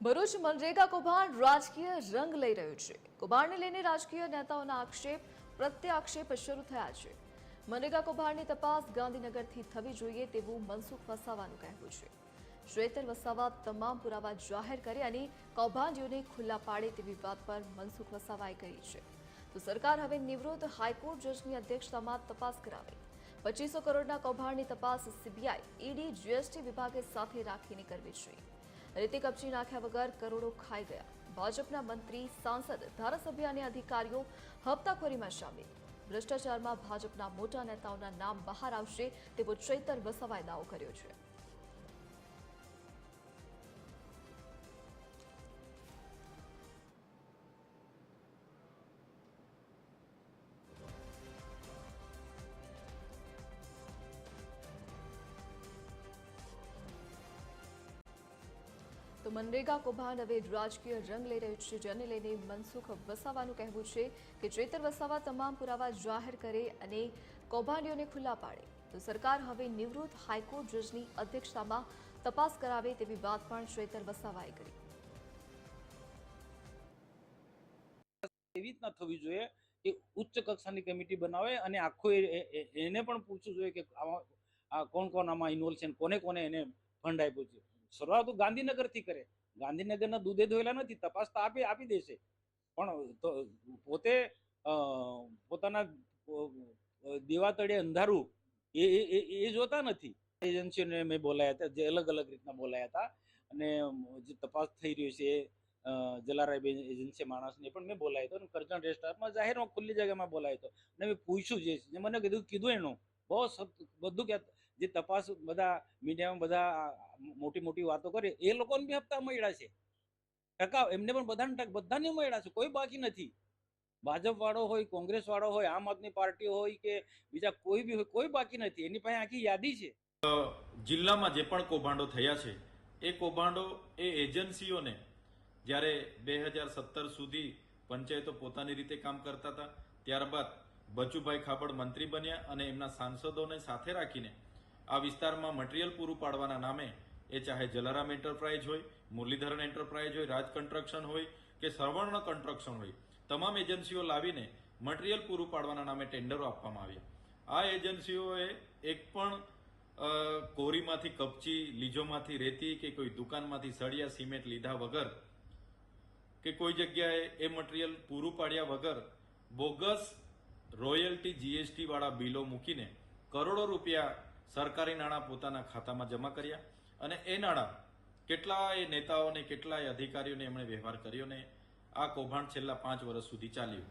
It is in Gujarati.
ભરૂચ મનરેગા કૌભાંડ રાજકીય રંગ લઈ રહ્યું છે। કૌભાંડને લઈને રાજકીય નેતાઓના આક્ષેપ પ્રત્યાક્ષેપ શરૂ થયા છે। મનરેગા કૌભાંડની તપાસ ગાંધીનગરથી થવી જોઈએ તેવું મનસુખ વસાવાનું કહેવું છે। શ્વેતર વસાવા તમામ પુરાવા જાહેર કરે અને કૌભાંડીઓને ખુલ્લા પાડે તેવી વાત પર મનસુખ વસાવાએ કહી છે। તો સરકાર હવે નિવૃત્ત હાઈકોર્ટ જજની અધ્યક્ષતામાં તપાસ કરાવે। 2500 કરોડના કૌભાંડની તપાસ સીબીઆઈ, ઈડી, જીએસટી વિભાગે સાથે રાખીને કરવી જોઈએ। રીતે કબજી નાખ્યા વગર કરોડો ખાઈ ગયા। ભાજપના મંત્રી, સાંસદ, ધારાસભ્ય અને અધિકારીઓ હપ્તાખોરીમાં સામેલ। ભ્રષ્ટાચારમાં ભાજપના મોટા નેતાઓના નામ બહાર આવશે તેવો ચૈતર વસાવાએ દાવો કર્યો છે। તો મનરેગા કૌભાંડ હવે રાજકીય રંગ લઈ રહ્યું છે, જેને લઈને મનસુખ વસાવાનું કહેવું છે કે ચેતર વસાવા તમામ પુરાવા જાહેર કરે અને કૌભાંડીઓને ખુલ્લા પાડે। તો સરકાર હવે નિવૃત્ત હાઈકોર્ટ જજની અધ્યક્ષતામાં તપાસ કરાવે તેવી વાત પણ ચેતર વસાવાએ કરી। એવી રીતના થવી જોઈએ કે ઉચ્ચ કક્ષાની કમિટી બનાવે અને આખું એને પણ પૂછવું જોઈએ કે આ કોણ આમાં ઇન્વોલ્વ છે, કોને કોને એને ફંડ આપ્યું છે। શરૂઆત ગાંધીનગરથી કરે। ગાંધીનગરના દૂધે ધોયેલા નથી, તપાસ તો આપી દેશે, પણ પોતે પોતાના દેવા તળે અંધારું એ જોતા નથી। એજન્સીઓને મેં બોલાયા હતા, જે અલગ અલગ રીતના બોલાયા હતા, અને જે તપાસ થઈ રહી છે જલારાય એજન્સી માણસને પણ મેં બોલાયો હતો। કરજણ રેસ્ટોરન્ટમાં જાહેરમાં ખુલ્લી જગ્યામાં બોલાયો હતો અને મેં પૂછ્યું, જે મને કીધું એનું બહુ બધું કે જે તપાસ બધા મીડિયામાં બધા મોટી વાતો કરે એ લોકોને બી હપ્તા મળ્યા છે, ટકા એમને પણ બધાને મળ્યા છે, કોઈ બાકી નથી। ભાજપ વાળો હોય, કોંગ્રેસ વાળો હોય, આમ આદમી પાર્ટી હોય કે બીજા કોઈ બી હોય, કોઈ બાકી નથી। એની પાસે આખી યાદી છે। જિલ્લામાં જે પણ કૌભાંડો થયા છે એ કૌભાંડો એ એજન્સીઓને જ્યારે 2017 સુધી પંચાયતો પોતાની રીતે કામ કરતા હતા, ત્યારબાદ બચુભાઈ ખાબડ મંત્રી બન્યા અને એમના સાંસદોને સાથે રાખીને આ વિસ્તારમાં મટીરીયલ પૂરું પાડવાના નામે એ ચાહે જલારામ એન્ટરપ્રાઇઝ હોય, મુરલીધરન એન્ટરપ્રાઇઝ હોય, રાજ કન્સ્ટ્રક્શન હોય કે સર્વર્ણ કન્સ્ટ્રક્શન હોય, તમામ એજન્સીઓ લાવીને મટીરીયલ પૂરું પાડવાના નામે ટેન્ડરો આપવામાં આવ્યા। આ એજન્સીઓએ એક પણ કોરીમાંથી કપચી, લીજોમાંથી રેતી કે કોઈ દુકાનમાંથી સળિયા સિમેન્ટ લીધા વગર કે કોઈ જગ્યાએ એ મટીરીયલ પૂરું પાડ્યા વગર બોગસ રોયલ્ટી, જીએસટી વાળા બિલો મૂકીને કરોડો રૂપિયા સરકારી નાણાં પોતાના ખાતામાં જમા કર્યા અને એ નાણાં કેટલાય નેતાઓને, કેટલાય અધિકારીઓને એમણે વ્યવહાર કર્યો ને આ કૌભાંડ છેલ્લા 5 વર્ષ સુધી ચાલ્યું।